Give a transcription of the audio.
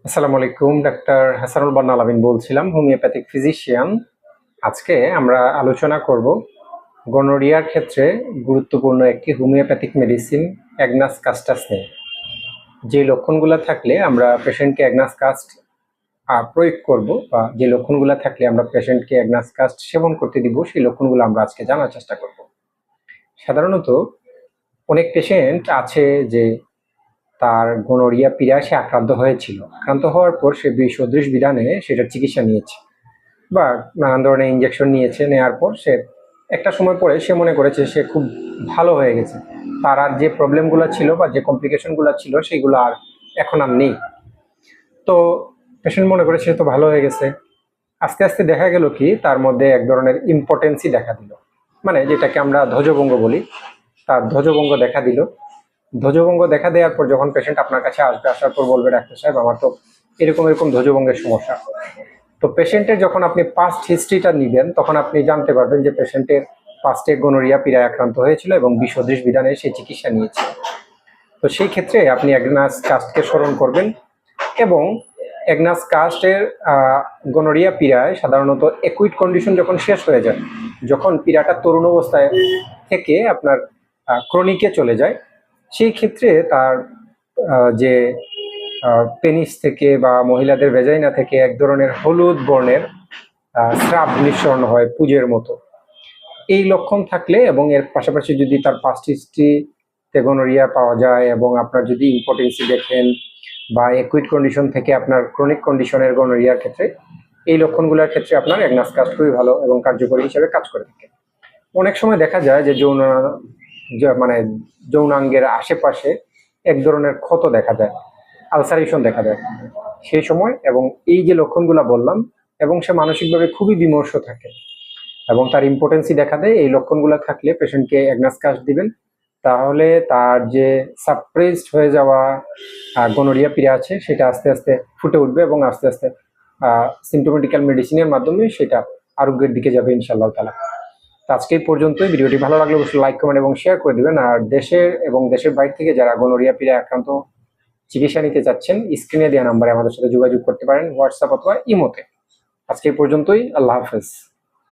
আসসালামু আলাইকুম, ডাক্তার হাসানুল বান্না আলামিন বলছিলাম, হোমিওপ্যাথিক ফিজিশিয়ান। আজকে আমরা আলোচনা করব গনোরিয়ার ক্ষেত্রে গুরুত্বপূর্ণ একটি হোমিওপ্যাথিক মেডিসিন অ্যাগনাস কাস্টাস নিয়ে। যে লক্ষণগুলো থাকলে আমরা পেশেন্টকে অ্যাগনাস কাস্ট প্রয়োগ করব, বা যে লক্ষণগুলো থাকলে আমরা পেশেন্টকে অ্যাগনাস কাস্ট সেবন করতে দিব, সেই লক্ষণগুলো আমরা আজকে জানার চেষ্টা করব। সাধারণত অনেক পেশেন্ট আছে যে তার গনোরিয়া পিরাসে আক্রান্ত হয়েছিল। আক্রান্ত হওয়ার পর সে সদৃশ বিধানে সেটার চিকিৎসা নিয়েছে বা নানান ধরনের ইঞ্জেকশন নিয়েছে। নেওয়ার পর সে একটা সময় পরে সে মনে করেছে সে খুব ভালো হয়ে গেছে, তার আর যে প্রবলেমগুলো ছিল বা যে কমপ্লিকেশনগুলো ছিল সেগুলো আর এখন আর নেই। তো পেশেন্ট মনে করে সে তো ভালো হয়ে গেছে। আস্তে আস্তে দেখা গেল কি তার মধ্যে এক ধরনের ইম্পর্টেন্সি দেখা দিল, মানে যেটাকে আমরা ধ্বজভঙ্গ বলি। তার ধ্বজভঙ্গ দেখা দিল। ধ্বজভঙ্গ দেখা দেওয়ার পর যখন পেশেন্ট আপনার কাছে আসবে, আসার পর বলবে ডাক্তার সাহেব আমার তো এরকম এরকম ধ্বজভঙ্গের সমস্যা। তো পেশেন্টের যখন আপনি পাস্ট হিস্ট্রিটা নিবেন তখন আপনি জানতে পারবেন যে পেশেন্টের পাস্টে গনোরিয়া পীড়ায় আক্রান্ত হয়েছিল এবং বিসদৃশ বিধানে সে চিকিৎসা নিয়েছে। তো সেই ক্ষেত্রে আপনি অ্যাগনাস কাস্টকে স্মরণ করবেন। এবং অ্যাগনাস কাস্টের গনোরিয়া পীড়ায় সাধারণত একুইট কন্ডিশন যখন শেষ হয়ে যায়, যখন পীড়াটা তরুণ অবস্থায় থেকে আপনার ক্রনিকে চলে যায়, সেই ক্ষেত্রে তার যে পেনিস থেকে বা মহিলাদের ভেজাইনা থেকে এক ধরনের হলুদ বর্ণের স্রাব নিঃসরণ হয় পুজের মতো। এই লক্ষণ থাকলে এবং এর পাশাপাশি যদি তার পাস্ট হিস্ট্রিতে গনোরিয়া পাওয়া যায় এবং আপনার যদি ইম্পর্টেন্সি দেখেন বা একুইট কন্ডিশন থেকে আপনার ক্রনিক কন্ডিশনের গনোরিয়ার ক্ষেত্রে, এই লক্ষণগুলোর ক্ষেত্রে আপনার অ্যাগনাস কাস্ট খুবই ভালো এবং কার্যকরী হিসেবে কাজ করে থাকে। অনেক সময় দেখা যায় যে মানে যৌনাঙ্গের আশেপাশে এক ধরনের ক্ষত দেখা যায়, আলসারেশন দেখা যায় সেই সময়, এবং এই যে লক্ষণগুলো বললাম, এবং সে মানসিকভাবে খুবই বিমর্ষ থাকে এবং তার ইম্পর্টেন্সি দেখা দেয়, এই লক্ষণগুলো থাকলে পেশেন্টকে অ্যাগনাস কাস্ট দিবেন। তাহলে তার যে সাপ্রেসড হয়ে যাওয়া গনোরিয়া পীড়া আছে সেটা আস্তে আস্তে ফুটে উঠবে এবং আস্তে আস্তে সিমটোমেটিক্যাল মেডিসিনের মাধ্যমে সেটা আরোগ্যের দিকে যাবে ইনশাআল্লাহ তাআলা। তো আজকে এই পর্যন্তই। ভিডিওটি ভালো লাগলে অবশ্যই লাইক, কমেন্ট এবং শেয়ার করে দিবেন। আর দেশের এবং দেশের বাইরে থেকে যারা গনোরিয়া পীড়ায় আক্রান্ত চিকিৎসা নিতে চাচ্ছেন, স্ক্রিনে দেওয়া নাম্বারে আমাদের সাথে যোগাযোগ করতে পারেন, হোয়াটসঅ্যাপ অথবা ইমোতে। আজকে এই পর্যন্তই। আল্লাহ হাফেজ।